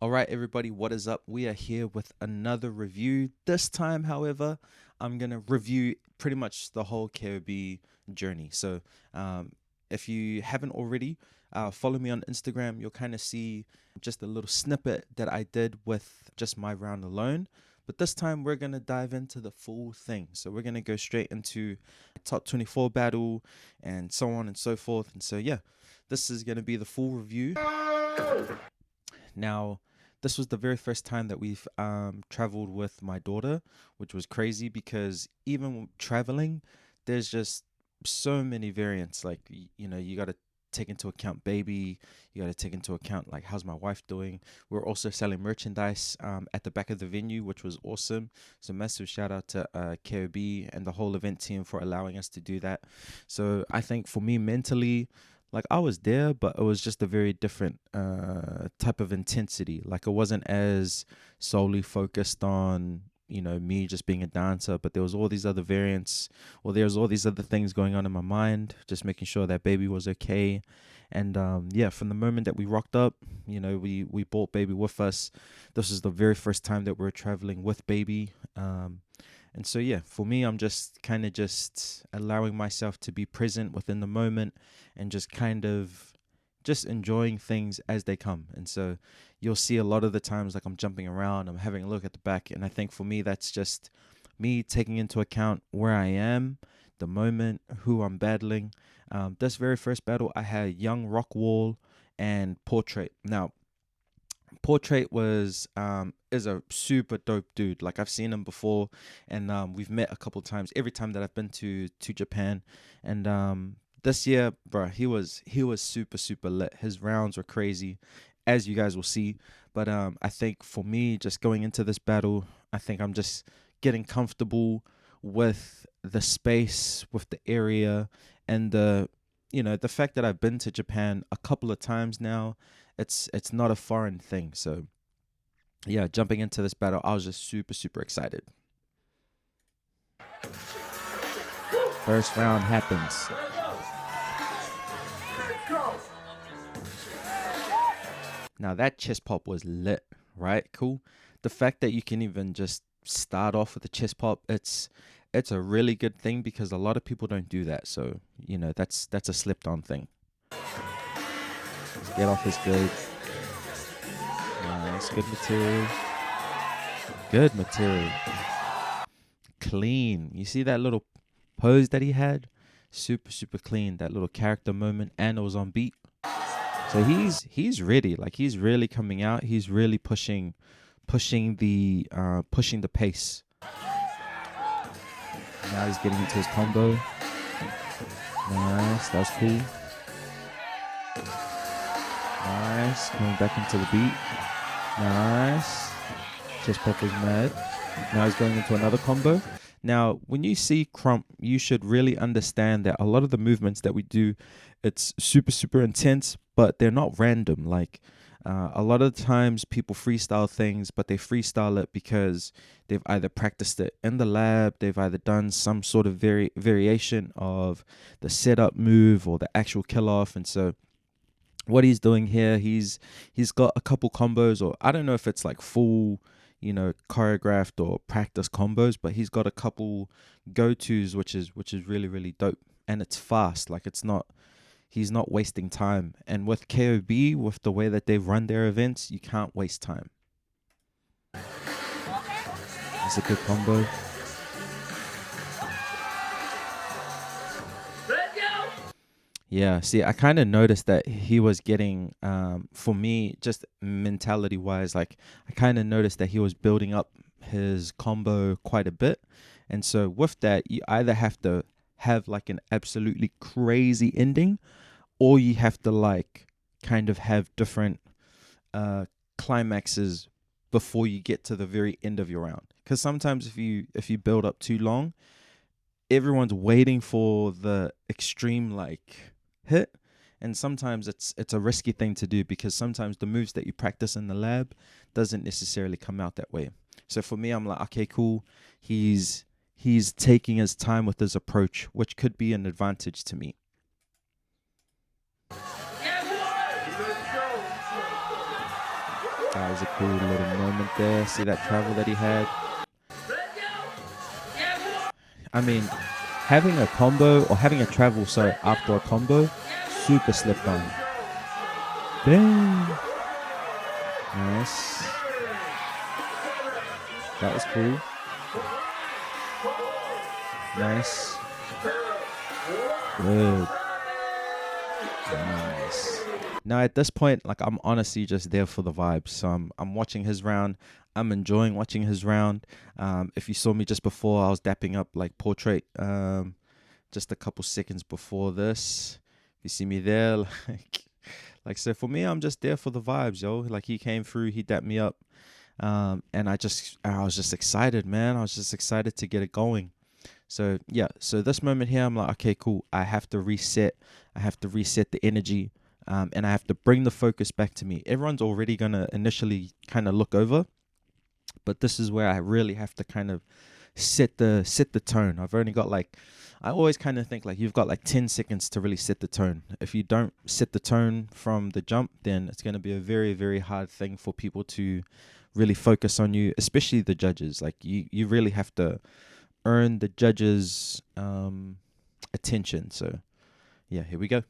All right, everybody, what is up? We are here with another review. This time, however, I'm going to review pretty much the whole KOB journey. So, if you haven't already, follow me on Instagram. You'll kind of see just a little snippet that I did with just my round alone. But this time, we're going to dive into the full thing. So, we're going to go straight into top 24 battle and so on and so forth. And so, yeah, this is going to be the full review. Now, this was the very first time that we've traveled with my daughter, which was crazy because even traveling, there's just so many variants. Like, you got to take into account baby, you got to take into account like how's my wife doing. We're also selling merchandise at the back of the venue, which was awesome. So massive shout out to KOB and the whole event team for allowing us to do that. So I think for me mentally, like I was there, but it was just a very different type of intensity. Like it wasn't as solely focused on me just being a dancer, but there was all these other variants, or there was all these other things going on in my mind, just making sure that baby was okay. And yeah, from the moment that we rocked up, we brought baby with us. This is the very first time that we're traveling with baby. And so, yeah, for me, I'm just kind of just allowing myself to be present within the moment and just kind of just enjoying things as they come. And so you'll see a lot of the times like I'm jumping around, I'm having a look at the back. And I think for me, that's just me taking into account where I am, the moment, who I'm battling. This very first battle, I had Young Rockwall and Portrait. Now, Portrait was is a super dope dude. Like I've seen him before, and we've met a couple times. Every time that I've been to Japan, and this year, bro, he was super lit. His rounds were crazy, as you guys will see. But I think for me, just going into this battle, I think I'm just getting comfortable with the space, with the area, and the fact that I've been to Japan a couple of times now. It's not a foreign thing. So yeah, jumping into this battle, I was just super excited. First round happens. Now that chest pop was lit, right? Cool. The fact that you can even just start off with a chest pop, it's a really good thing because a lot of people don't do that. So that's a slipped on thing. Get off his good. Nice, good material. Good material. Clean. You see that little pose that he had? Super clean. That little character moment, and it was on beat. So he's ready. Like he's really coming out. He's really pushing the pace. Now he's getting into his combo. Nice, that was cool. Nice, coming back into the beat. Nice. Chest pop is mad. Now he's going into another combo. Now, when you see Crump, you should really understand that a lot of the movements that we do, it's super intense, but they're not random. Like a lot of the times people freestyle things, but they freestyle it because they've either practiced it in the lab, they've either done some sort of variation of the setup move or the actual kill off. And so what he's doing here, he's got a couple combos, or I don't know if it's like full choreographed or practice combos, but he's got a couple go-tos which is really dope, and it's fast. Like he's not wasting time. And with KOB, with the way that they've run their events, you can't waste time. It's a good combo. Yeah, see, I kind of noticed that he was getting, for me, just mentality-wise, like, I kind of noticed that he was building up his combo quite a bit. And so with that, you either have to have, like, an absolutely crazy ending, or you have to, like, kind of have different climaxes before you get to the very end of your round. Because sometimes if you build up too long, everyone's waiting for the extreme, like, hit, and sometimes it's a risky thing to do because sometimes the moves that you practice in the lab doesn't necessarily come out that way. So for me, I'm like, okay, cool, he's taking his time with his approach, which could be an advantage to me. That was a cool little moment there. See that travel that he had? I mean, having a combo or having a travel, sorry, after a combo, super slipped on. Bang! Nice. That was cool. Nice. Good. Nice. Now at this point, like I'm honestly just there for the vibes. So I'm watching his round. I'm enjoying watching his round. If you saw me just before, I was dapping up like Portrait. Just a couple seconds before this. You see me there, like so for me, I'm just there for the vibes, yo. Like he came through, he dapped me up, and I was just excited, man. I was just excited to get it going. So yeah, so this moment here, I'm like, okay, cool. I have to reset. I have to reset the energy, and I have to bring the focus back to me. Everyone's already gonna initially kind of look over, but this is where I really have to kind of set the tone. I've only got like, I always kind of think like you've got like 10 seconds to really set the tone. If you don't set the tone from the jump, then it's going to be a very, very hard thing for people to really focus on you, especially the judges. Like you really have to earn the judges' attention. So yeah, here we go.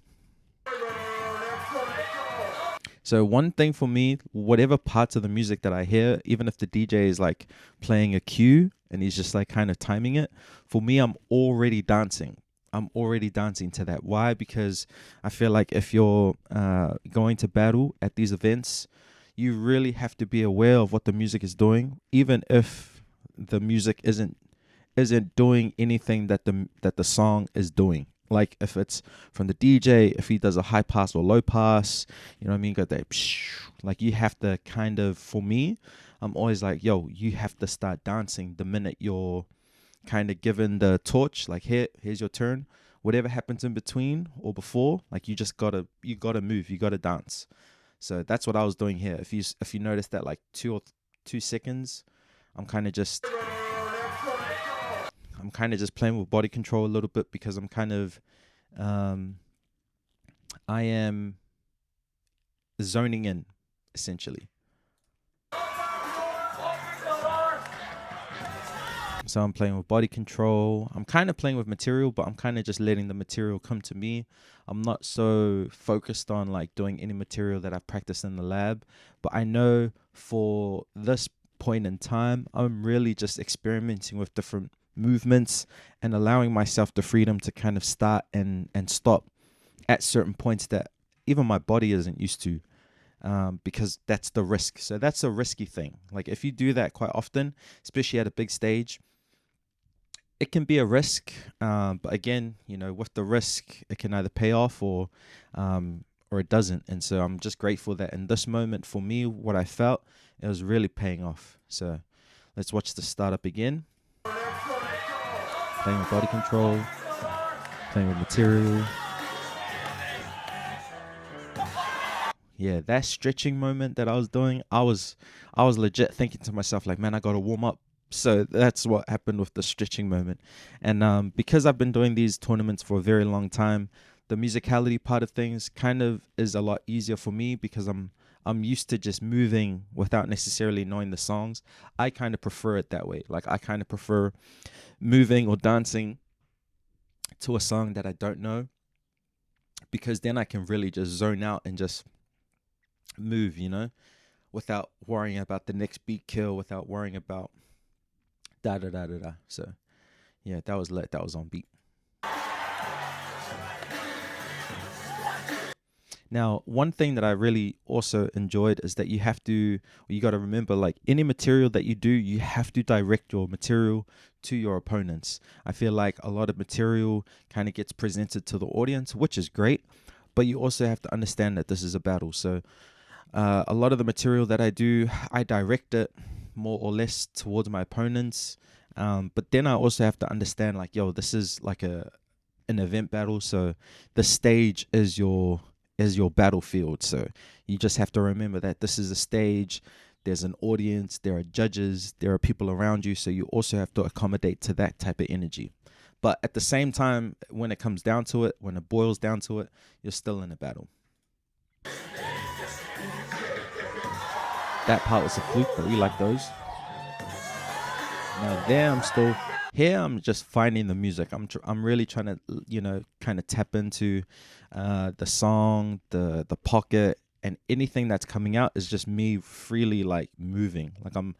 So one thing for me, whatever parts of the music that I hear, even if the DJ is like playing a cue and he's just like kind of timing it, for me, I'm already dancing. I'm already dancing to that. Why? Because I feel like if you're going to battle at these events, you really have to be aware of what the music is doing, even if the music isn't doing anything that the song is doing. Like if it's from the DJ, if he does a high pass or low pass, you know what I mean? Got that, like you have to kind of, for me, I'm always like, yo, you have to start dancing the minute you're kind of given the torch. Like here's your turn. Whatever happens in between or before, like you gotta move, you gotta dance. So that's what I was doing here. If you notice that like 2 seconds, I'm kind of just playing with body control a little bit because I'm kind of I am zoning in essentially. So I'm playing with body control. I'm kind of playing with material, but I'm kind of just letting the material come to me. I'm not so focused on like doing any material that I've practiced in the lab, but I know for this point in time, I'm really just experimenting with different movements and allowing myself the freedom to kind of start and stop at certain points that even my body isn't used to, because that's the risk. So that's a risky thing. Like if you do that quite often, especially at a big stage, it can be a risk. But again, you know, with the risk, it can either pay off or it doesn't. And so I'm just grateful that in this moment for me, what I felt, it was really paying off. So let's watch the startup again. Playing with body control, playing with material. Yeah, that stretching moment that I was doing, I was legit thinking to myself like, man, I got to warm up. So that's what happened with the stretching moment. And because I've been doing these tournaments for a very long time, the musicality part of things kind of is a lot easier for me because I'm used to just moving without necessarily knowing the songs. I kind of prefer it that way. Like I kind of prefer moving or dancing to a song that I don't know, because then I can really just zone out and just move, you know, without worrying about the next beat kill, without worrying about da da da da da. So yeah, that was lit. That was on beat. Now, one thing that I really also enjoyed is that you got to remember, like any material that you do, you have to direct your material to your opponents. I feel like a lot of material kind of gets presented to the audience, which is great, but you also have to understand that this is a battle. So a lot of the material that I do, I direct it more or less towards my opponents. But then I also have to understand, like, yo, this is like an event battle. So the stage is your battlefield. So you just have to remember that this is a stage. There's an audience, there are judges, there are people around you. So you also have to accommodate to that type of energy. But at the same time, when it comes down to it, when it boils down to it, you're still in a battle. That part was a fluke, but we like those. Now there, I'm still here. I'm just finding the music. I'm really trying to kind of tap into the song, the pocket, and anything that's coming out is just me freely like moving. Like I'm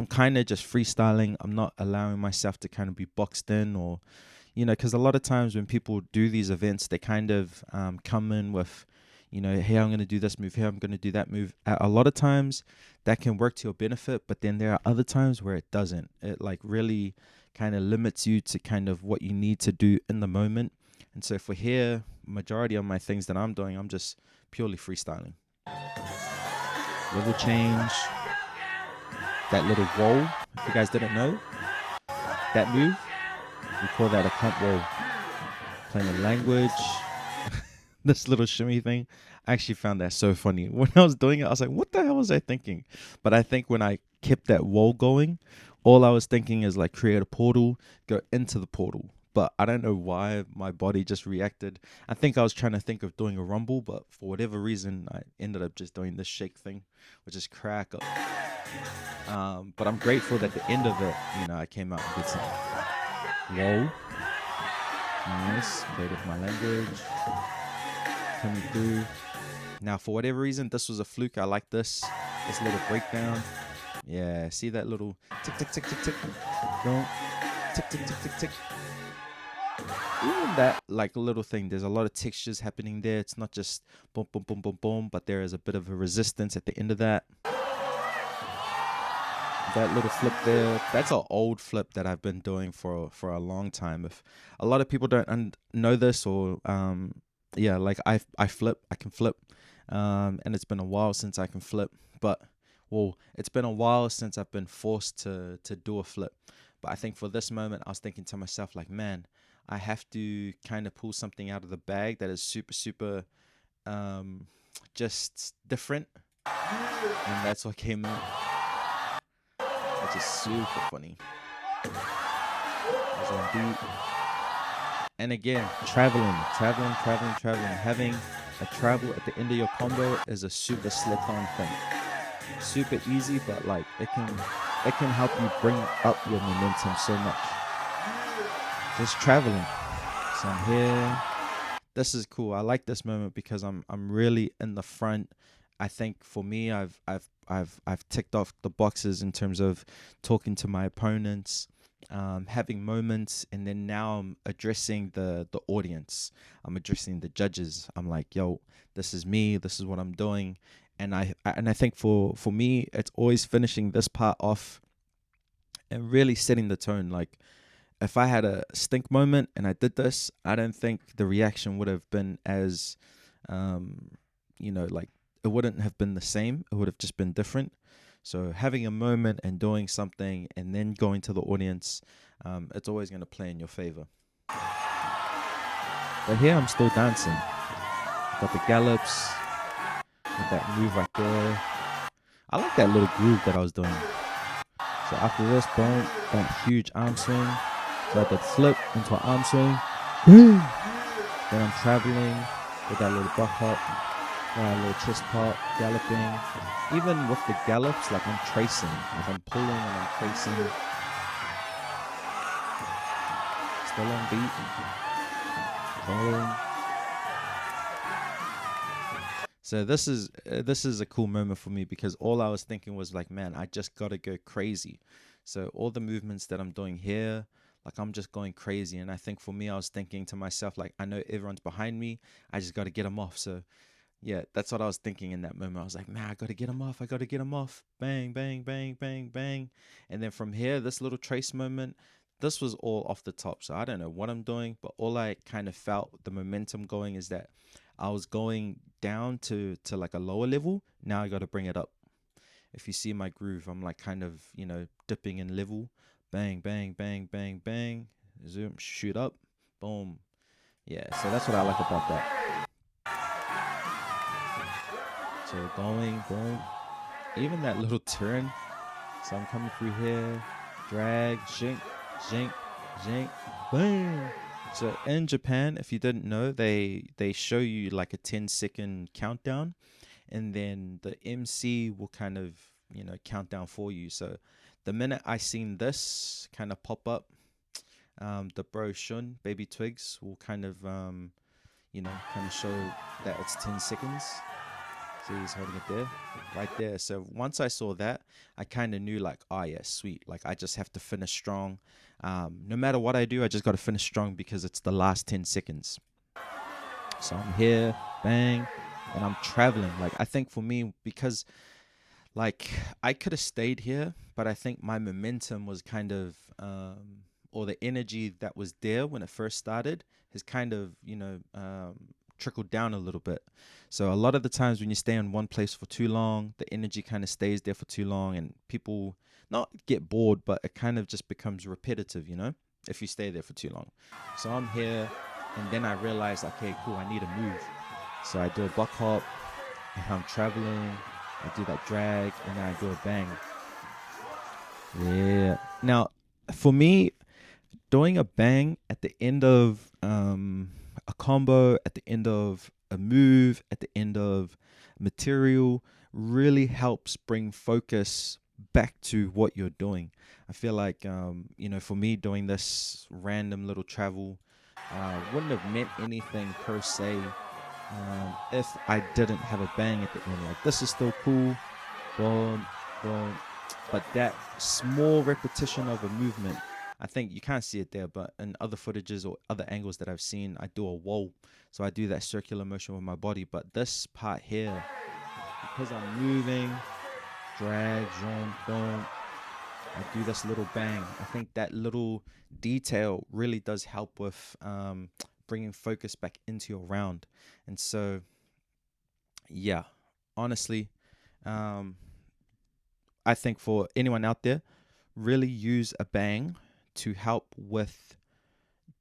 kind of just freestyling. I'm not allowing myself to kind of be boxed in or because a lot of times when people do these events, they kind of come in with, hey, I'm going to do this move, here, I'm going to do that move. A lot of times that can work to your benefit, but then there are other times where it doesn't. It like really kind of limits you to kind of what you need to do in the moment. And so for here, majority of my things that I'm doing, I'm just purely freestyling. Level change, that little roll, if you guys didn't know, that move, we call that a comp roll. Playing the language, this little shimmy thing. I actually found that so funny. When I was doing it, I was like, what the hell was I thinking? But I think when I kept that roll going, all I was thinking is like create a portal, go into the portal. But I don't know why my body just reacted. I think I was trying to think of doing a rumble, but for whatever reason, I ended up just doing this shake thing, which is crack up. But I'm grateful that at the end of it, I came out and did something. Whoa. Nice. Played with my language. Coming through. Now, for whatever reason, this was a fluke. I like this little breakdown. Yeah, see that little tick, tick, tick, tick, tick. Boom. Tick, tick, tick, tick, tick. Even that like little thing, there's a lot of textures happening there. It's not just boom, boom, boom, boom, boom, but there is a bit of a resistance at the end of that. That little flip there, that's an old flip that I've been doing for a long time. If a lot of people don't know this, or like I can flip, and it's been a while since I can flip, but it's been a while since I've been forced to do a flip. But I think for this moment, I was thinking to myself like, man, I have to kind of pull something out of the bag that is super, super just different, and that's what came out. Which is super funny. That's on beat. And again, traveling. Having a travel at the end of your combo is a super slip-on thing. Super easy, but like it can help you bring up your momentum so much. Just traveling. So I'm here. This is cool. I like this moment because I'm really in the front. I think for me, I've ticked off the boxes in terms of talking to my opponents, having moments, and then now I'm addressing the audience. I'm addressing the judges. I'm like, yo, this is me. This is what I'm doing, and I think for me, it's always finishing this part off and really setting the tone. Like, if I had a stink moment and I did this, I don't think the reaction would have been as, like, it wouldn't have been the same. It would have just been different. So having a moment and doing something and then going to the audience, it's always going to play in your favor. But here I'm still dancing. Got the gallops, got that move right there. I like that little groove that I was doing. So after this, boom, that huge arm swing. So I did flip into an arm swing. Boom. Then I'm traveling with that little butt hop, a little chest pop, galloping. Even with the gallops, like I'm tracing. Like I'm pulling and I'm tracing. Still on beat. Boom. So this is a cool moment for me because all I was thinking was like, man, I just gotta go crazy. So all the movements that I'm doing here, like I'm just going crazy. And I think for me, I was thinking to myself, like, I know everyone's behind me. I just got to get them off. So yeah, that's what I was thinking in that moment. I was like, man, I got to get them off. I got to get them off. Bang, bang, bang, bang, bang. And then from here, this little trace moment, this was all off the top. So I don't know what I'm doing, but all I kind of felt the momentum going is that I was going down to like a lower level. Now I got to bring it up. If you see my groove, I'm like kind of, dipping in level. Bang, bang, bang, bang, bang. Zoom, shoot up. Boom. Yeah, so that's what I like about that. So going, boom. Even that little turn. So I'm coming through here. Drag, jink, jink, jink. Boom. So in Japan, if you didn't know, they show you like a 10-second countdown. And then the MC will kind of countdown for you. So the minute I seen this kind of pop up, the bro Shun, Baby Twigs, will kind of kind of show that it's 10 seconds. See, he's holding it there, right there. So once I saw that, I kind of knew like, oh yeah, sweet. Like I just have to finish strong. No matter what I do, I just got to finish strong because it's the last 10 seconds. So I'm here, bang, and I'm traveling. Like I think for me, because like I could have stayed here, but I think my momentum was kind of, or the energy that was there when it first started has kind of, trickled down a little bit. So a lot of the times when you stay in one place for too long, the energy kind of stays there for too long, and people not get bored, but it kind of just becomes repetitive, if you stay there for too long. So I'm here, and then I realized, okay, cool, I need to move. So I do a buck hop, and I'm traveling. I do that drag, and then I do a bang. Yeah. Now, for me, doing a bang at the end of a combo, at the end of a move, at the end of material really helps bring focus back to what you're doing. I feel like, for me, doing this random little travel wouldn't have meant anything per se if I didn't have a bang at the end. Like, this is still cool, boom, boom, but that small repetition of a movement, I think you can't see it there, but in other footages or other angles that I've seen, I do a whoa. So I do that circular motion with my body. But this part here, because I'm moving, drag, jump, boom, I do this little bang. I think that little detail really does help with bringing focus back into your round. And so, yeah, honestly, I think for anyone out there, really use a bang to help with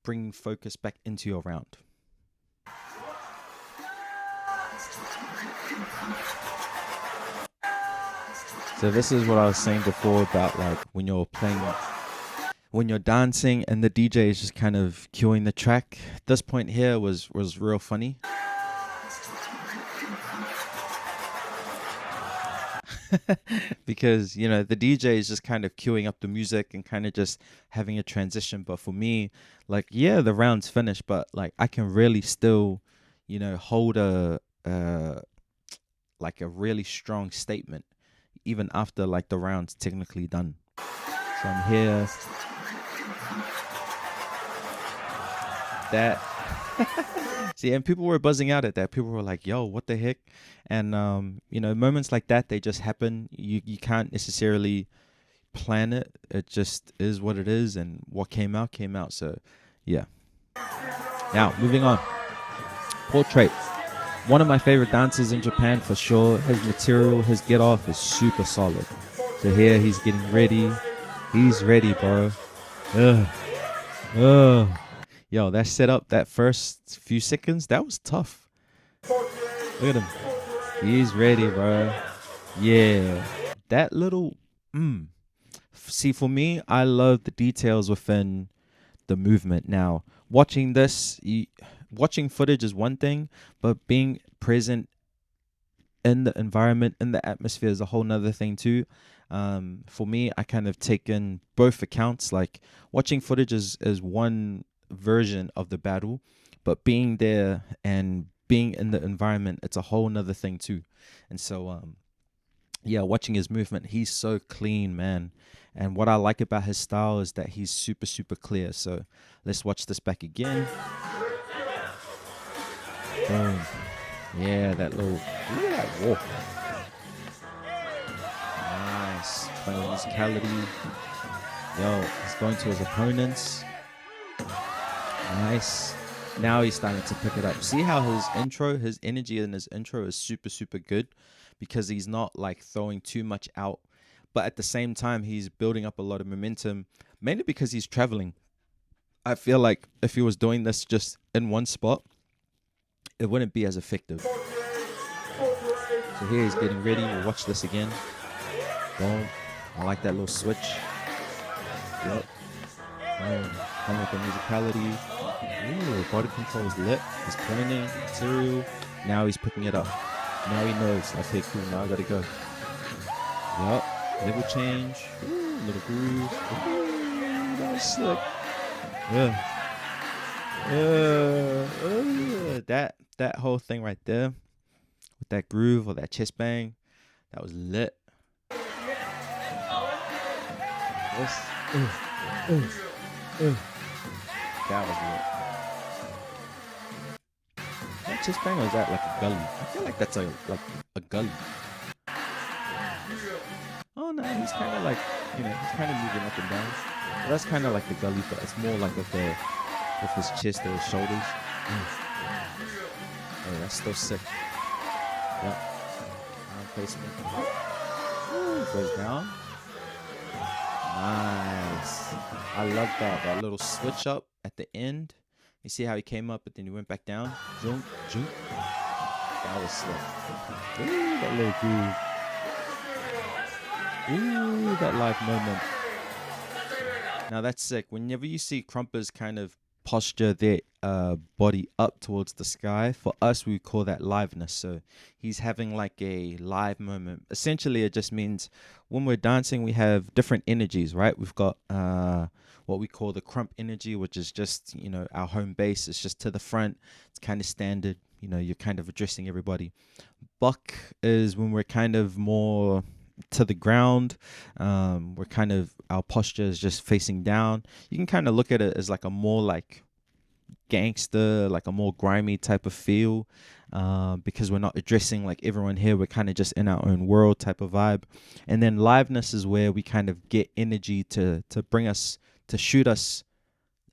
bringing focus back into your round. So this is what I was saying before about like when you're playing, when you're dancing and the DJ is just kind of cueing the track. This point here was real funny. Because the DJ is just kind of queuing up the music and kind of just having a transition. But for me, like, yeah, the round's finished, but like I can really still hold a like a really strong statement even after like the round's technically done. So I'm here, that see, and people were buzzing out at that. People were like, yo, what the heck? And moments like that, they just happen. You can't necessarily plan it. It just is what it is, and what came out. So yeah. Now moving on. Portrait. One of my favorite dancers in Japan for sure. His material, his get off is super solid. So here he's getting ready. He's ready, bro. Yo, that setup, that first few seconds, that was tough. Look at him. He's ready, bro. Yeah. That little, See, for me, I love the details within the movement. Now, watching this, watching footage is one thing, but being present in the environment, in the atmosphere is a whole nother thing too. For me, I kind of take in both accounts. Like, watching footage is one version of the battle, but being there and being in the environment, it's a whole nother thing too. And so yeah, watching his movement, he's so clean, man. And what I like about his style is that he's super, super clear. So let's watch this back again. Boom. Yeah, that little, look at that walk. Nice. Playing musicality. Yo, he's going to his opponents. Nice. Now he's starting to pick it up. See how his energy in his intro is super, super good, because he's not like throwing too much out, but at the same time, he's building up a lot of momentum, mainly because he's traveling. I feel like if he was doing this just in one spot, it wouldn't be as effective. So here he's getting ready. We'll watch this again. Boom. I like that little switch. Yep. Boom. Playing with the musicality. Ooh, body control is lit. He's pointing, material. Now he's picking it up. Now he knows. Okay, cool. Now I gotta go. Yup. Level change. Ooh, little groove. Ooh, that was sick. Yeah. That whole thing right there with that groove or that chest bang, that was lit. This, that was lit. That chest bang or is that like a gully? I feel like that's like a gully. Oh no, he's kind of like, he's kind of moving up and down. Well, that's kind of like the gully, but it's more like with his chest or his shoulders. Oh, that's still sick. Yep. Arm placement. Ooh, goes down. Nice. I love that little switch up at the end. You see how he came up, but then he went back down. Jump, jump. That was slick. Ooh, that little groove. Ooh, that live moment. Now that's sick. Whenever you see Crumpers kind of posture their body up towards the sky, for us we call that liveness. So he's having like a live moment. Essentially, it just means when we're dancing, we have different energies, right? We've got what we call the crump energy, which is just our home base. It's just to the front. It's kind of standard. You're kind of addressing everybody. Buck is when we're kind of more to the ground. We're kind of, our posture is just facing down. You can kind of look at it as like a more like gangster, like a more grimy type of feel, because we're not addressing like everyone here. We're kind of just in our own world type of vibe. And then liveness is where we kind of get energy to bring us, to shoot us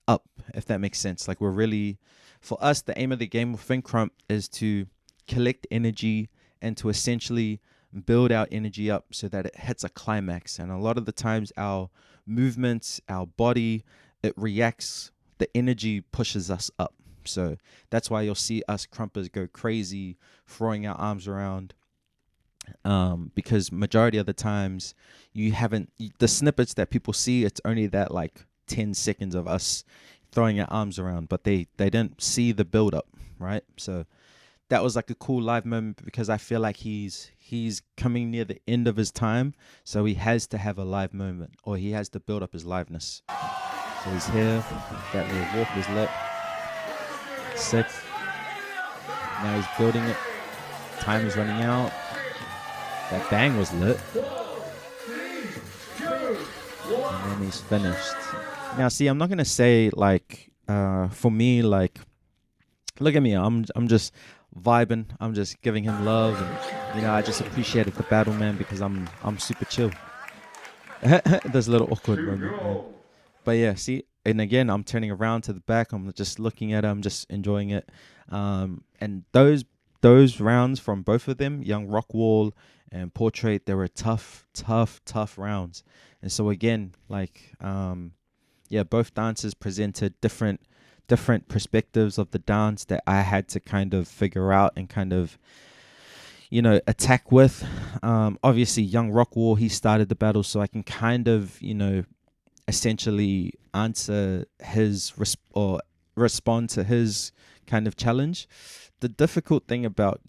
up, if that makes sense. Like we're really, for us, the aim of the game with Crump is to collect energy and to essentially build our energy up so that it hits a climax. And a lot of the times our movements, our body, it reacts, the energy pushes us up. So that's why you'll see us Crumpers go crazy, throwing our arms around, because majority of the times the snippets that people see, it's only that like 10 seconds of us throwing our arms around, but they didn't see the build up, right? So that was like a cool live moment, because I feel like he's coming near the end of his time, so he has to have a live moment, or he has to build up his liveness. So he's here. That little walk was lit. Sick. Now he's building it. Time is running out. That bang was lit. And then he's finished. Now, see, I'm not gonna say like, for me, like, look at me. I'm just vibing. I'm just giving him love, and I just appreciated the battle, man, because I'm super chill. There's a little awkward moment, man. But yeah, see, and again, I'm turning around to the back. I'm just looking at him, just enjoying it. And those rounds from both of them, Young Rockwall and Portrait, they were tough rounds. And so again, like, both dancers presented different perspectives of the dance that I had to kind of figure out and kind of, attack with. Obviously, Young Rockwall, he started the battle, so I can kind of, essentially answer his or respond to his kind of challenge. The difficult thing about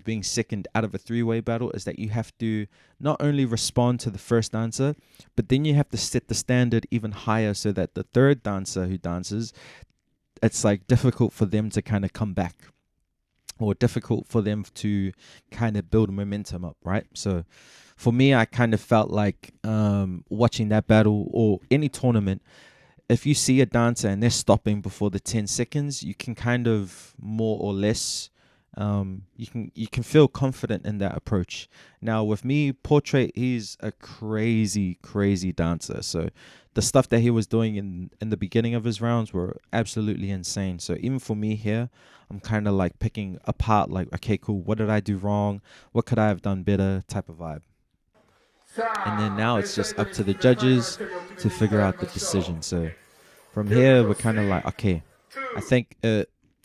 being second out of a three-way battle is that you have to not only respond to the first dancer, but then you have to set the standard even higher so that the third dancer who dances, it's like difficult for them to kind of come back, or difficult for them to kind of build momentum up, right? So for me, I kind of felt like watching that battle or any tournament, if you see a dancer and they're stopping before the 10 seconds, you can kind of more or less, you can feel confident in that approach. Now with me, Portrait, he's a crazy dancer. So the stuff that he was doing in the beginning of his rounds were absolutely insane. So even for me here, I'm kind of like picking apart, like, okay, cool, what did I do wrong? What could I have done better type of vibe. And then now it's just up to the judges to figure out the decision. So from here, we're kind of like, okay, I think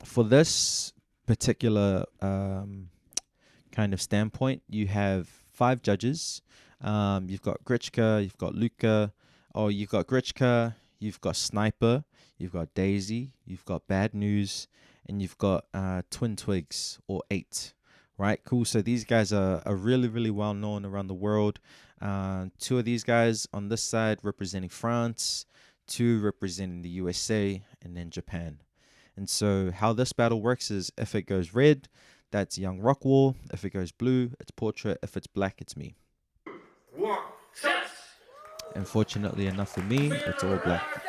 for this particular kind of standpoint, you have 5 judges. You've got Gritchka, you've got Luca, you've got Gritchka, you've got Sniper, you've got Daisy, you've got Bad News, and you've got Twin Twigs, or 8. right? Cool. So these guys are really, really well known around the world. Two of these guys on this side representing France, two representing the USA, and then Japan. And so how this battle works is if it goes red, that's Young Rockwall. If it goes blue, it's Portrait. If it's black, it's me. Unfortunately enough for me, it's all black.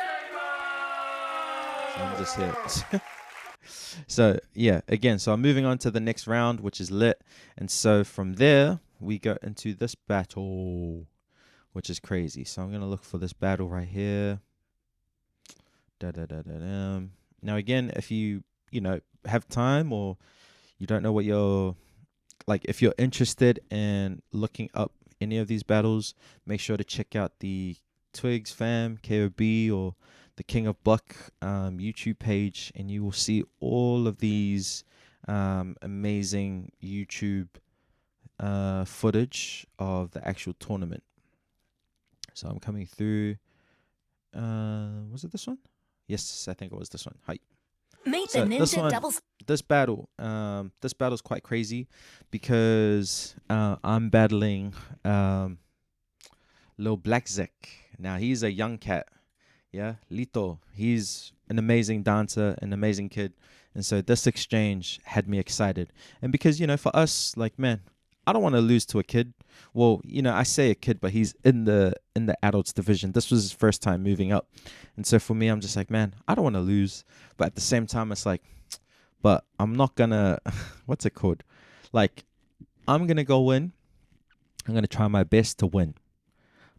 So I'm just here. So yeah, again, so I'm moving on to the next round, which is lit. And so from there, we go into this battle, which is crazy. So I'm going to look for this battle right here. Now, again, if you have time, or you don't know what you're like, if you're interested in looking up any of these battles, make sure to check out the Twigs fam, KOB, or the King of Buck YouTube page, and you will see all of these amazing YouTube footage of the actual tournament. So I'm coming through. Was it this one? Yes, I think it was this one. Hi. Meet So the ninja this one, doubles. this battle's quite crazy because I'm battling Lil Black Z. Now he's a young cat, yeah, Lito. He's an amazing dancer, an amazing kid, and so this exchange had me excited. And because for us, like, man, I don't want to lose to a kid. Well, I say a kid, but he's in the adults division. This was his first time moving up, and so for me, I'm just like, man, I don't want to lose. But at the same time, it's like, but I'm not gonna, what's it called? Like, I'm gonna go in. I'm gonna try my best to win,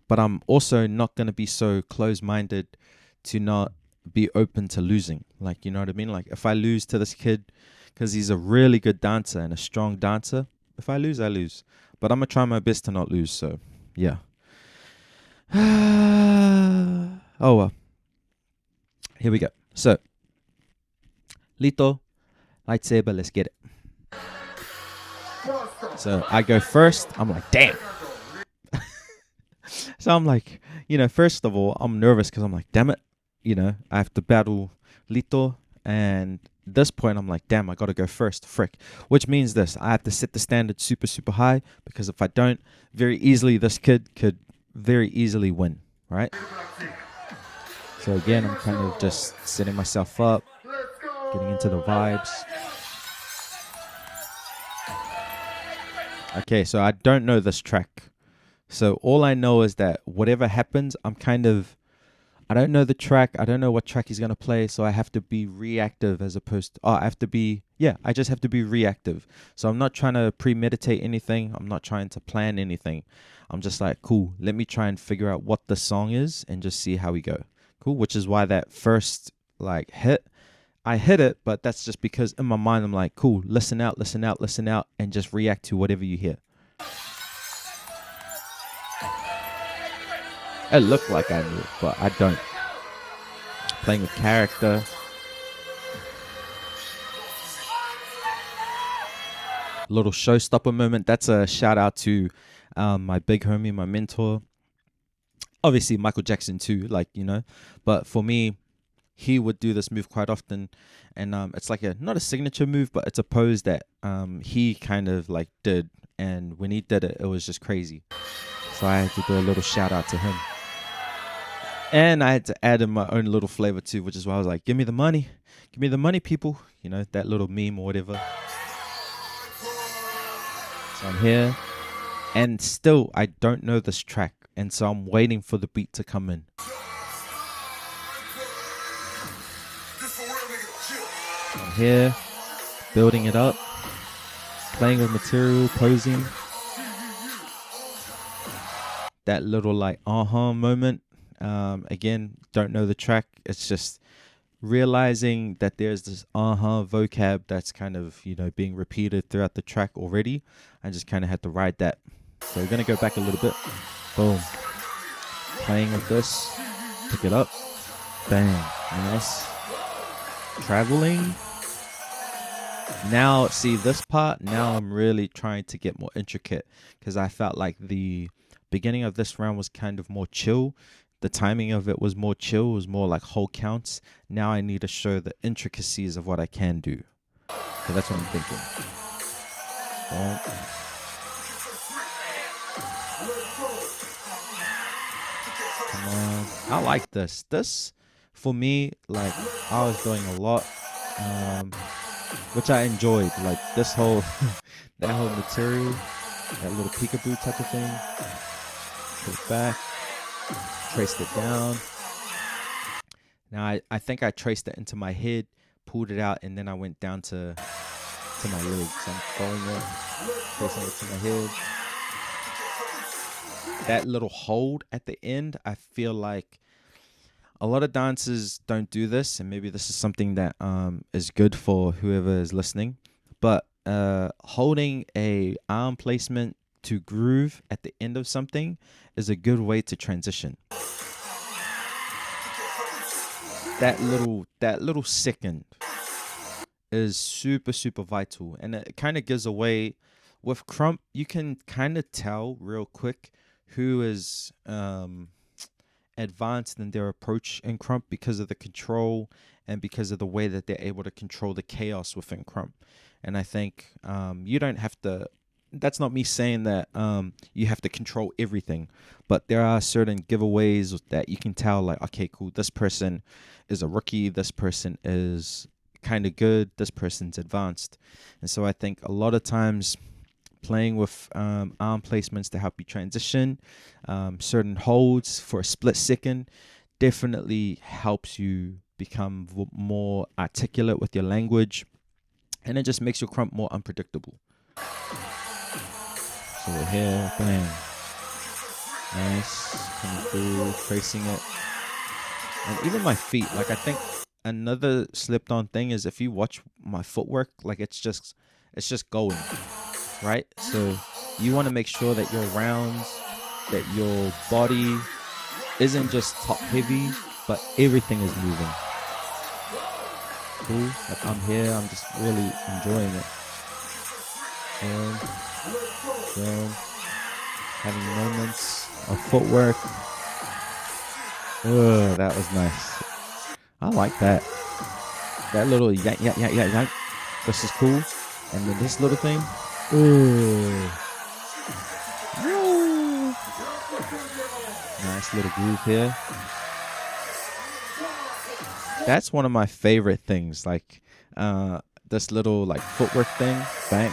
but I'm also not gonna be so close-minded to not be open to losing. Like, you know what I mean? Like, if I lose to this kid because he's a really good dancer and a strong dancer, if I lose, I lose. But I'm going to try my best to not lose. So, yeah. Oh, well. Here we go. So, Lito, lightsaber, let's get it. So, I go first. I'm like, damn. So, I'm like, first of all, I'm nervous because I'm like, damn it. I have to battle Lito. And this point, I'm like, damn, I got to go first. Frick. Which means this. I have to set the standard super, super high. Because if I don't, very easily, this kid could very easily win. Right? So again, I'm kind of just setting myself up. Getting into the vibes. Okay, so I don't know this track. So all I know is that whatever happens, I don't know the track. I don't know what track he's going to play. So I have to be reactive as opposed to, I just have to be reactive. So I'm not trying to premeditate anything. I'm not trying to plan anything. I'm just like, cool, let me try and figure out what the song is and just see how we go. Cool, which is why that first hit, I hit it, but that's just because in my mind, I'm like, cool, listen out, and just react to whatever you hear. It looked like I knew, but I don't. Playing with character. Little showstopper moment. That's a shout out to my big homie, my mentor. Obviously, Michael Jackson too, But for me, he would do this move quite often. And it's like not a signature move, but it's a pose that he kind of did. And when he did it, it was just crazy. So I had to do a little shout out to him. And I had to add in my own little flavor too, which is why I was like, give me the money, people. That little meme or whatever. So I'm here. And still, I don't know this track. And so I'm waiting for the beat to come in. I'm here, building it up, playing with material, posing. That little moment. Again, don't know the track. It's just realizing that there's this vocab that's kind of being repeated throughout the track already. I just kind of had to ride that. So we're gonna go back a little bit. Boom. Playing with this. Pick it up. Bang. Nice. Traveling. Now, see this part. Now I'm really trying to get more intricate because I felt like the beginning of this round was kind of more chill. The timing of it was more chill. It was more like whole counts. Now I need to show the intricacies of what I can do. So that's what I'm thinking. Boom. Come on. I like this. This, for me, like, I was doing a lot, um, which I enjoyed. Like, this whole, that whole material, that little peekaboo type of thing. Put it back, traced it down. Now, I think I traced it into my head, pulled it out, and then I went down to my legs. So I'm following it, tracing it to my head. That little hold at the end, I feel like a lot of dancers don't do this, and maybe this is something that is good for whoever is listening. But holding a arm placement to groove at the end of something is a good way to transition. That little second is super vital, and it kind of gives away. With krump, you can kind of tell real quick who is advanced in their approach in krump because of the control and because of the way that they're able to control the chaos within krump. And I think you don't have to. That's not me saying that you have to control everything, but there are certain giveaways that you can tell, like, okay, cool, this person is a rookie, this person is kind of good, this person's advanced. And so I think a lot of times playing with arm placements to help you transition, certain holds for a split second, definitely helps you become more articulate with your language, and it just makes your krump more unpredictable. So we're here, bang. Nice, coming through, tracing it. And even my feet, like, I think another slipped on thing is if you watch my footwork, like, it's just going, right? So you want to make sure that your rounds, that your body isn't just top heavy, but everything is moving. Cool. Like, I'm here, I'm just really enjoying it. Boom. Having moments of footwork. Oh, that was nice. I like that. That little yank. This is cool. And then this little thing. Ooh. Nice little groove here. That's one of my favorite things. Like this little like footwork thing. Bang.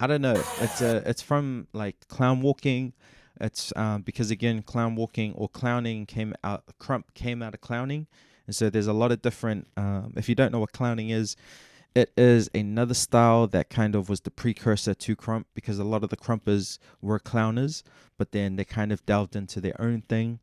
I don't know. It's from like clown walking. It's because again, clown walking or clowning krump came out of clowning, and so there's a lot of different. If you don't know what clowning is, it is another style that kind of was the precursor to krump, because a lot of the krumpers were clowners, but then they kind of delved into their own thing.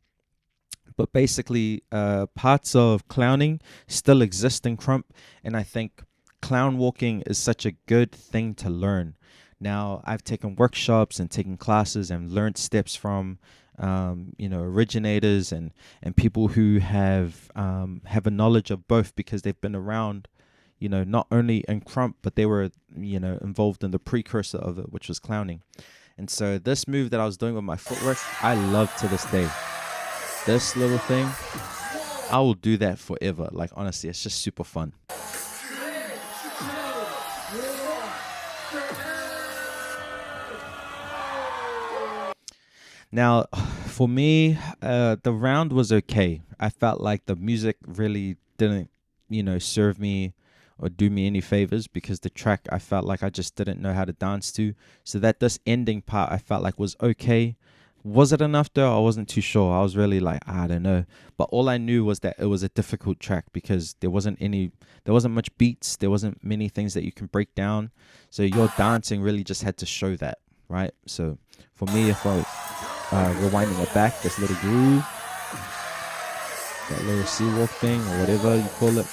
But basically, parts of clowning still exist in krump, and I think clown walking is such a good thing to learn. Now, I've taken workshops and taken classes and learned steps from, originators and people who have a knowledge of both, because they've been around, not only in krump, but they were, involved in the precursor of it, which was clowning. And so this move that I was doing with my footwork, I love to this day. This little thing, I will do that forever. Like, honestly, it's just super fun. Now, for me, the round was okay. I felt like the music really didn't, serve me or do me any favors, because the track I felt like I just didn't know how to dance to. So that this ending part I felt like was okay. Was it enough though? I wasn't too sure. I was really like, I don't know. But all I knew was that it was a difficult track, because there wasn't much beats. There wasn't many things that you can break down. So your dancing really just had to show that, right? So for me, if I was rewinding it back, this little groove, that little sea-walk thing or whatever you call it.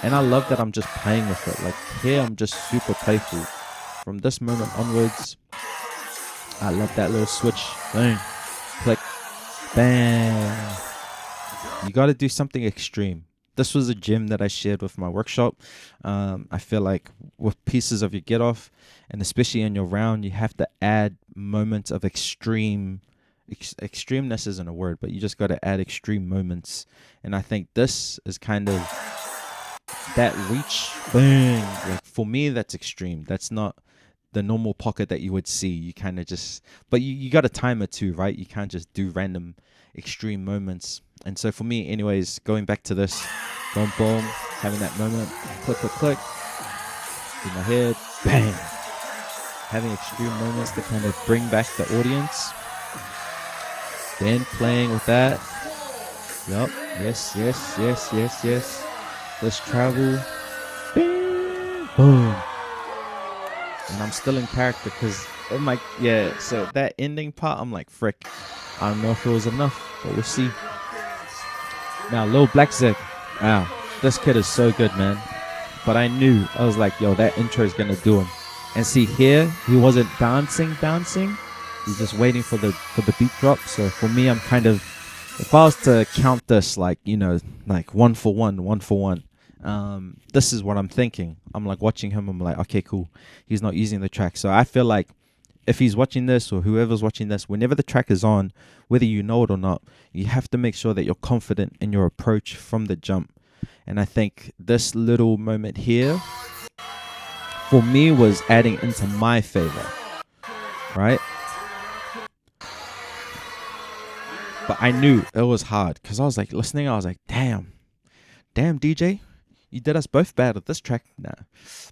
And I love that I'm just playing with it. Like here, I'm just super playful. From this moment onwards, I love that little switch. Boom, click, bang. You got to do something extreme. This was a gem that I shared with my workshop. I feel like with pieces of your get off, and especially in your round, you have to add moments of extremeness isn't a word, but you just got to add extreme moments. And I think this is kind of that reach, boom. Like for me, that's extreme. That's not the normal pocket that you would see. You kind of just, but you got a timer too, right? You can't just do random extreme moments. And so for me, anyways, going back to this, boom, boom, having that moment, click, click, click, in my head, bang. Having extreme moments to kind of bring back the audience. Then playing with that. Yup. Yes, yes, yes, yes, yes. Let's travel. Bing, boom. And I'm still in character because, oh my, yeah. So that ending part, I'm like, frick. I don't know if it was enough, but we'll see. Now, Lil Black Z. Wow. This kid is so good, man. But I was like, yo, that intro is going to do him. And see here, he wasn't dancing. He's just waiting for the beat drop. So for me, I'm kind of, if I was to count this like, you know, like one for one, this is what I'm thinking. I'm like watching him. I'm like, okay, cool. He's not using the track. So I feel like if he's watching this or whoever's watching this, whenever the track is on, whether you know it or not, you have to make sure that you're confident in your approach from the jump. And I think this little moment here, for me, was adding into my favor, right? But I knew it was hard because I was like listening. I was like, damn, DJ, you did us both bad at this track. Nah.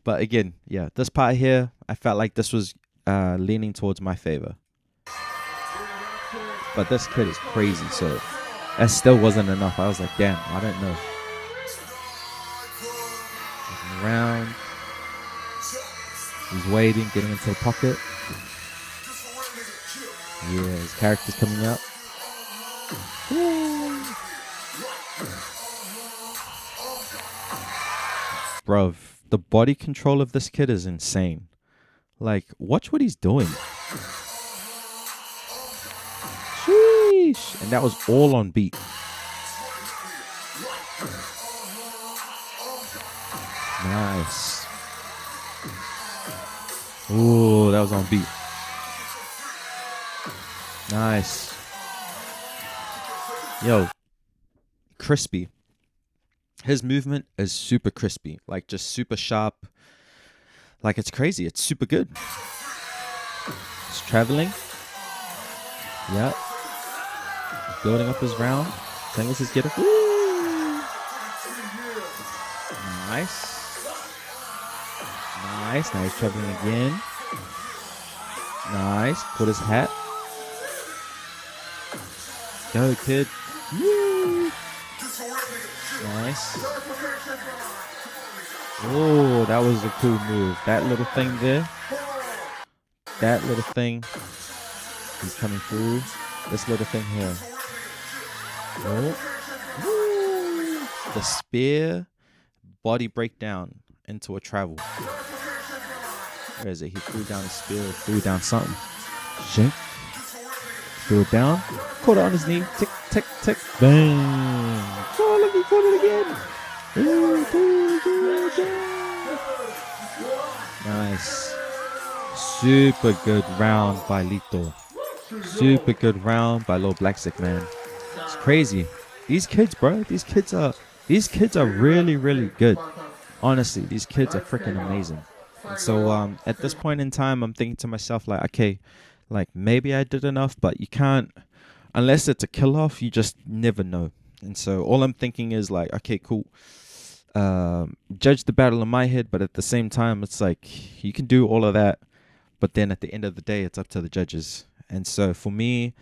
But again, yeah, this part here, I felt like this was leaning towards my favor. But this kid is crazy, so that still wasn't enough. I was like, damn, I don't know. Looking around. He's waiting, getting into the pocket. Yeah, his character's coming up. Bro, the body control of this kid is insane. Like, watch what he's doing. Sheesh. And that was all on beat. Nice. Ooh, that was on beat. Nice. Yo, crispy. His movement is super crispy, like just super sharp. Like it's crazy. It's super good. He's traveling. Yeah. Building up his round. Playing with his get up. Nice. Nice. Now he's traveling again. Nice. Put his hat. Go, kid. Woo. Nice. Oh, that was a cool move. That little thing there. That little thing. He's coming through. This little thing here. Oh. Woo. The spear. Body breakdown into a travel. Where is it? He threw down a spear, threw down something. Shink. Threw it down. Caught it on his knee. Tick, tick, tick. Bang. Oh, look, he caught it again. Nice. Super good round by Lito. Super good round by Lil Black Z, man. It's crazy. These kids, bro. These kids are really, really good. Honestly, these kids are freaking amazing. And so at this point in time, I'm thinking to myself, like, okay, like maybe I did enough, but you can't, unless it's a kill off, you just never know. And so all I'm thinking is like, okay, cool. Judge the battle in my head, but at the same time, it's like you can do all of that, but then at the end of the day, it's up to the judges. And so for me,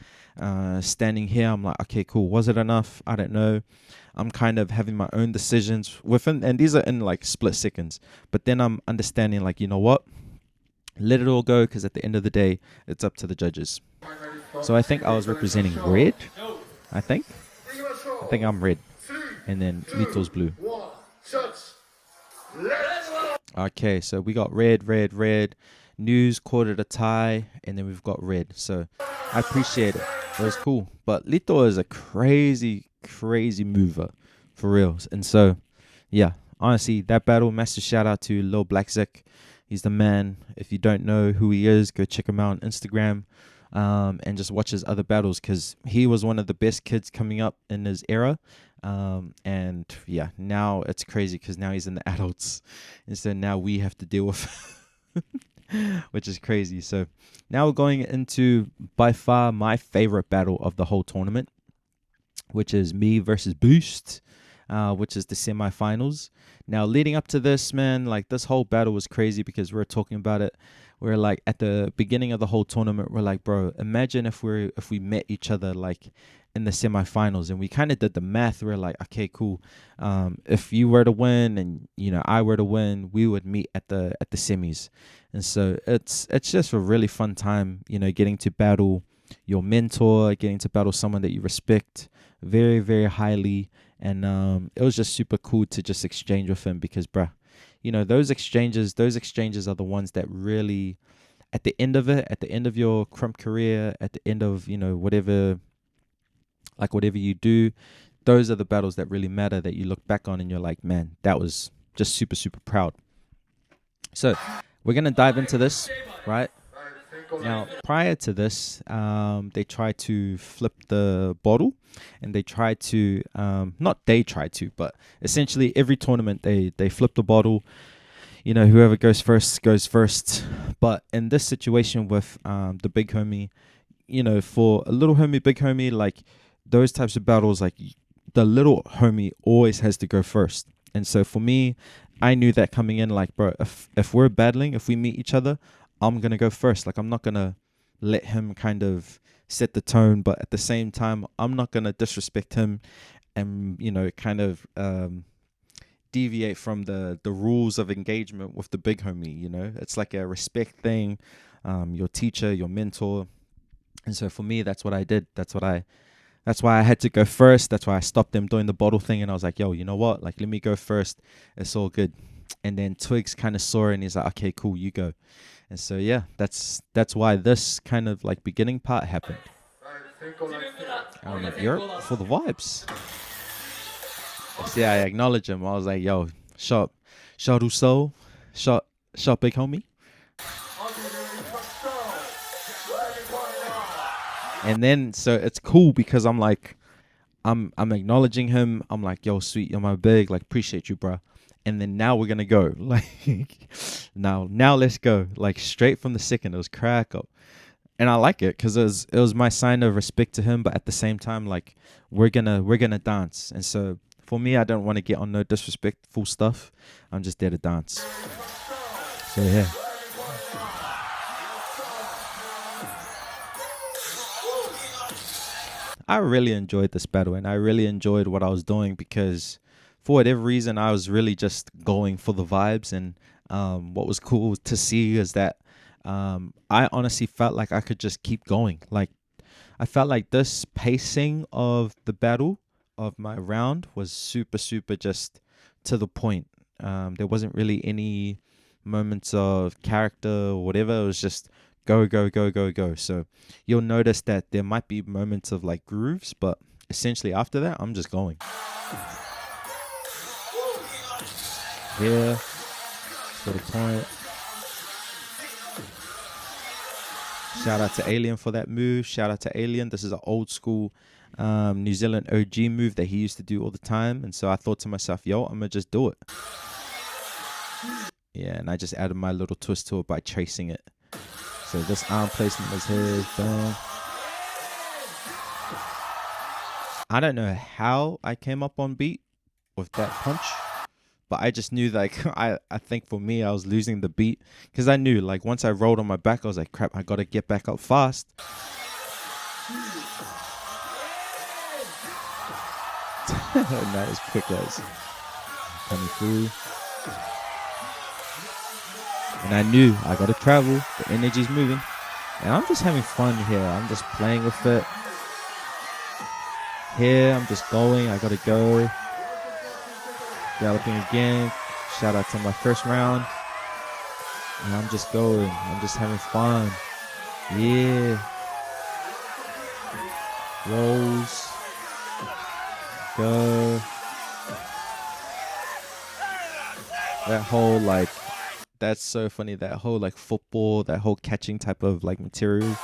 standing here, I'm like, okay, cool. Was it enough? I don't know. I'm kind of having my own decisions within, and these are in like split seconds. But then I'm understanding, like, you know what? Let it all go, because at the end of the day, it's up to the judges. So I think I was representing red. I think I'm red, and then Lito's blue. Okay, so we got red. News called it a tie, and then we've got red. So I appreciate it. It was cool. But Lito is a crazy mover, for real. And so, yeah, honestly, that battle, massive shout out to Lil Black Z. He's the man. If you don't know who he is, go check him out on Instagram, and just watch his other battles, because he was one of the best kids coming up in his era. And yeah, now it's crazy because now he's in the adults, and so now we have to deal with, which is crazy. So now we're going into by far my favorite battle of the whole tournament, which is me versus Boost, which is the semifinals. Now, leading up to this, man, like this whole battle was crazy because we were talking about it. We're like at the beginning of the whole tournament, we're like, bro, imagine if we met each other like in the semifinals, and we kind of did the math. We're like, okay, cool. If you were to win and I were to win, we would meet at the semis, and so it's just a really fun time, getting to battle your mentor, getting to battle someone that you respect very, very highly. And it was just super cool to just exchange with him because, bruh, those exchanges are the ones that really, at the end of it, at the end of your crump career, at the end of, whatever you do, those are the battles that really matter, that you look back on and you're like, man, that was just super, super proud. So we're going to dive into this, right? Now, prior to this, they tried to flip the bottle, and they tried to, but essentially every tournament they flip the bottle. Whoever goes first. But in this situation with the big homie, for a little homie, big homie, like those types of battles, like the little homie always has to go first. And so for me, I knew that coming in, like, bro, if we're battling, if we meet each other, I'm going to go first. Like, I'm not going to let him kind of set the tone, but at the same time, I'm not going to disrespect him and, kind of deviate from the rules of engagement with the big homie, It's like a respect thing, your teacher, your mentor. And so for me, that's what I did. That's why I had to go first. That's why I stopped them doing the bottle thing, and I was like, yo, you know what? Like, let me go first. It's all good. And then Twigs kind of saw it, and he's like, okay, cool, you go. And so, yeah, that's why this kind of like beginning part happened. I'm at Europe for the vibes. See, I acknowledge him. I was like, yo, shot Rousseau, shot big homie. And then, so it's cool because I'm like, I'm acknowledging him. I'm like, yo, sweet, you're my big, like, appreciate you, bro. And then now we're gonna go, like, now let's go, like, straight from the second. It was crack up, and I like it because it was my sign of respect to him. But at the same time, like, we're gonna dance. And so for me, I don't want to get on no disrespectful stuff. I'm just there to dance. So yeah. I really enjoyed this battle, and I really enjoyed what I was doing because for whatever reason, I was really just going for the vibes. And what was cool to see is that I honestly felt like I could just keep going. Like, I felt like this pacing of the battle of my round was super, super just to the point. There wasn't really any moments of character or whatever. It was just go, go, go, go, go. So you'll notice that there might be moments of like grooves, but essentially after that, I'm just going. Yeah, to the point. Shout out to Alien for that move. Shout out to Alien. This is an old school New Zealand OG move that he used to do all the time. And so I thought to myself, yo, I'm going to just do it. Yeah, and I just added my little twist to it by tracing it. So this arm placement was his. Boom. I don't know how I came up on beat with that punch, but I just knew, like, I think for me, I was losing the beat because I knew, like, once I rolled on my back, I was like, crap, I got to get back up fast. That was quick, guys. Coming through. And I knew I got to travel. The energy's moving. And I'm just having fun here. I'm just playing with it. Here, I'm just going. I got to go. Galloping again. Shout out to my first round. And I'm just going. I'm just having fun. Yeah. Rolls. Go. That whole, like, that's so funny. That whole, like, football, that whole catching type of, like, material.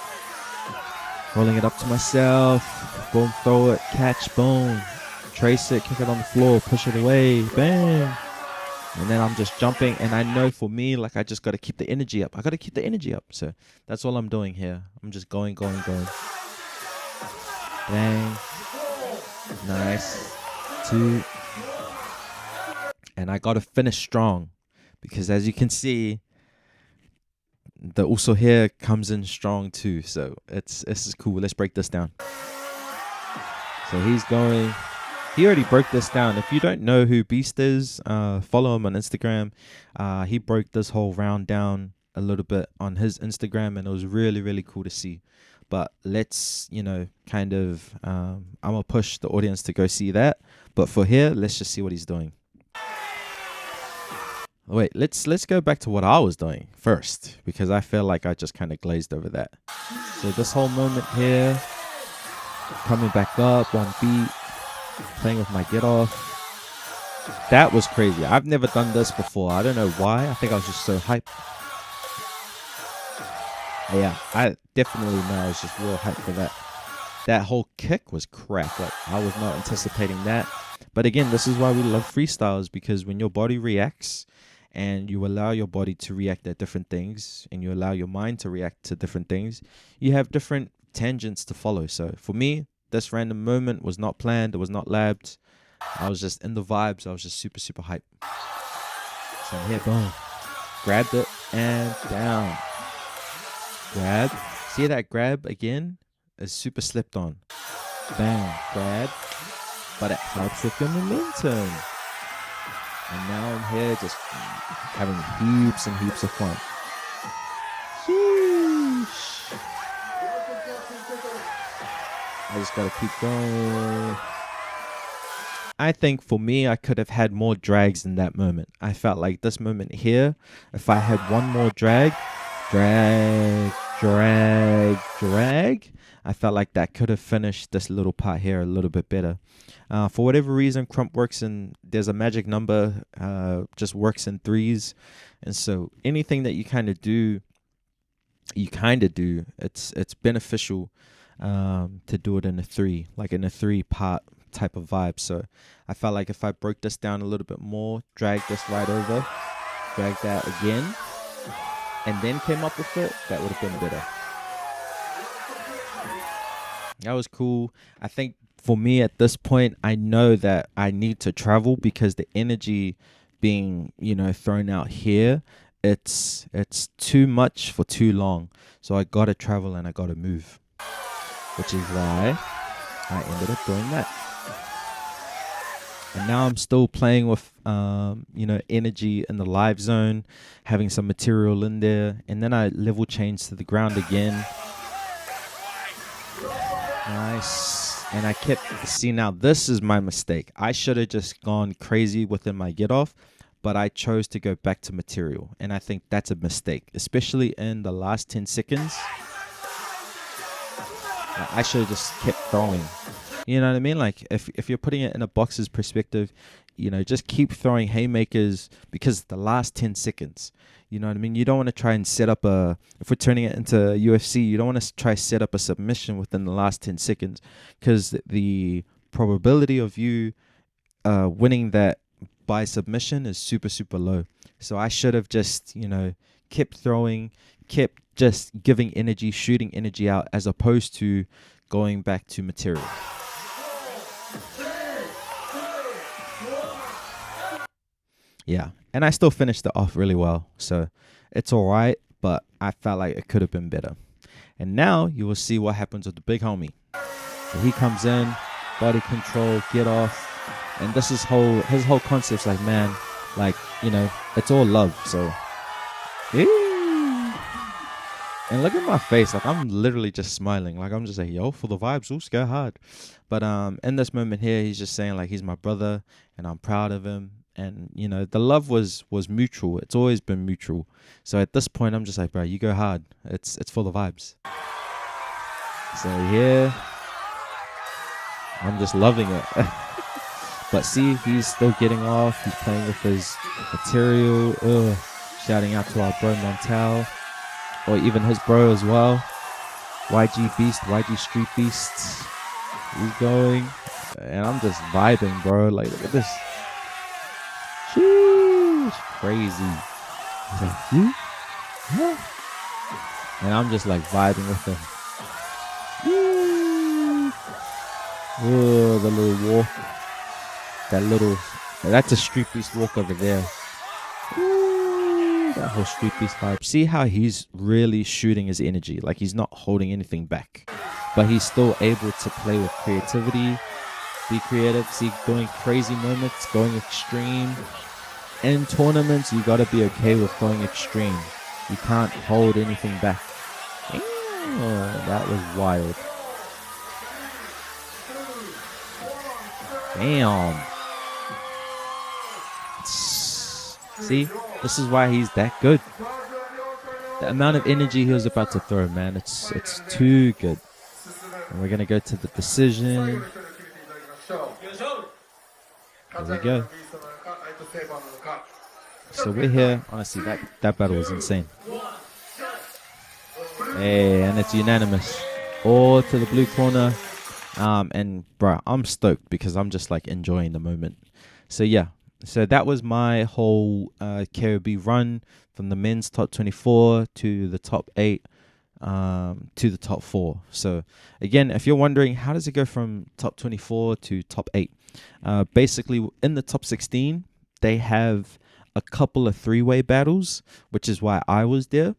Rolling it up to myself. Boom, throw it. Catch, boom. trace it, kick it on the floor, push it away, bang. And then I'm just jumping, and I know for me, like, I just got to keep the energy up. I got to keep the energy up. So that's all I'm doing here. I'm just going. Bang. Nice. 2. And I got to finish strong, because as you can see, the also here comes in strong too. So this is cool. Let's break this down. So he's going. He already broke this down. If you don't know who Beast is, follow him on Instagram. He broke this whole round down a little bit on his Instagram, and it was really, really cool to see. But let's, kind of, I'm going to push the audience to go see that. But for here, let's just see what he's doing. Wait, let's go back to what I was doing first, because I feel like I just kind of glazed over that. So this whole moment here, coming back up on beat, playing with my get off. That was crazy. I've never done this before. I don't know why. I think I was just so hyped. Yeah, I definitely know I was just real hyped for that. That whole kick was crack. Like, I was not anticipating that. But again, this is why we love freestyles, because when your body reacts and you allow your body to react at different things, and you allow your mind to react to different things, you have different tangents to follow. So for me, this random moment was not planned. It was not labbed. I was just in the vibes. I was just super, super hyped. So here, boom. Grabbed it and down. Grab. See that grab again? Is super slipped on. Bang. Grab. But it helps with your momentum. And now I'm here just having heaps and heaps of fun. Sheesh. I just gotta keep going. I think for me, I could have had more drags in that moment. I felt like this moment here, if I had one more drag, I felt like that could have finished this little part here a little bit better. For whatever reason, Crump works in, there's a magic number, just works in 3s. And so anything that you kind of do, it's beneficial to do it in a 3, like in a 3-part type of vibe. So I felt like if I broke this down a little bit more, drag this right over, drag that again, and then came up with it, that would have been better. That was cool. I think for me at this point, I know that I need to travel, because the energy being, thrown out here, it's too much for too long. So I gotta travel and I gotta move, which is why I ended up doing that. And now I'm still playing with, energy in the live zone, having some material in there. And then I level change to the ground again. Nice. And I kept, see, now this is my mistake. I should have just gone crazy within my get off, but I chose to go back to material. And I think that's a mistake, especially in the last 10 seconds. I should have just kept throwing. You know what I mean? Like, if you're putting it in a boxer's perspective, just keep throwing haymakers, because the last 10 seconds, you know what I mean? You don't want to try and set up if we're turning it into UFC, you don't want to try set up a submission within the last 10 seconds, because the probability of you winning that by submission is super, super low. So I should have just, kept throwing, kept just giving energy, shooting energy out, as opposed to going back to material. Yeah, and I still finished it off really well, so it's all right, but I felt like it could have been better. And now you will see what happens with the big homie. So he comes in, body control, get off, and this is his whole concept's like, man, like, it's all love. So, and look at my face, like I'm literally just smiling, like I'm just like, yo, for the vibes, ooh, go hard. But in this moment here, he's just saying like he's my brother, and I'm proud of him. And, the love was mutual. It's always been mutual. So at this point, I'm just like, bro, you go hard. It's for the vibes. So yeah, I'm just loving it. But see, he's still getting off. He's playing with his material. Shouting out to our bro Montel. Or even his bro as well. YG Beast, YG Street Beasts. He's going, and I'm just vibing, bro. Like, look at this. Sheesh, crazy. He's like, you? Huh? And I'm just like vibing with him. Oh, the little walk. That's a street beast walk over there. Ooh, that whole street beast vibe. See how he's really shooting his energy. Like, he's not holding anything back. But he's still able to play with creativity, be creative, see, doing crazy moments, going extreme. In tournaments, you gotta be okay with going extreme. You can't hold anything back. Oh, that was wild. Damn. See, this is why he's that good. The amount of energy he was about to throw, man, it's too good. And we're gonna go to the decision. There we go. So we're here. Honestly, that battle was insane. Hey, and it's unanimous. All to the blue corner. And bro, I'm stoked because I'm just like enjoying the moment. So yeah. So that was my whole KOB run from the men's top 24 to the top 8 to the top 4. So again, if you're wondering how does it go from top 24 to top 8, basically in the top 16 they have a couple of 3-way battles, which is why I was there.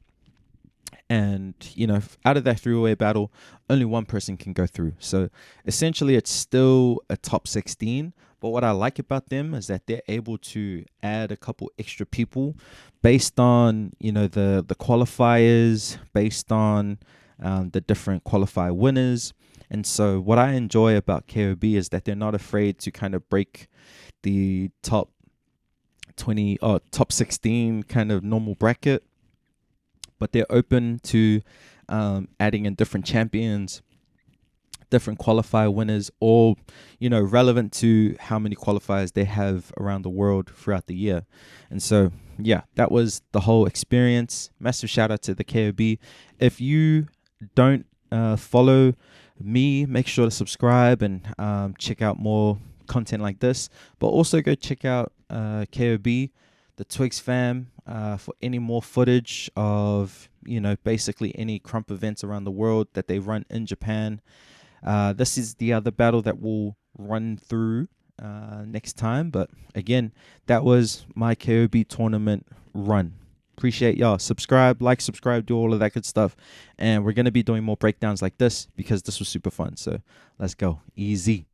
And you know, out of that 3-way battle, only one person can go through. So essentially it's still a top 16. But what I like about them is that they're able to add a couple extra people based on, you know, the qualifiers, based on the different qualifier winners. And so what I enjoy about KOB is that they're not afraid to kind of break the top 20 or top 16 kind of normal bracket, but they're open to adding in different champions, different qualifier winners, all, you know, relevant to how many qualifiers they have around the world throughout the year. And so yeah, that was the whole experience. Massive shout out to the KOB. If you don't follow me, make sure to subscribe and check out more content like this, but also go check out KOB, the Twigs fam, for any more footage of, you know, basically any Crump events around the world that they run in Japan. This is the other battle that we'll run through next time. But again, that was my KOB tournament run. Appreciate y'all. Subscribe, do all of that good stuff. And we're going to be doing more breakdowns like this because this was super fun. So let's go. Easy.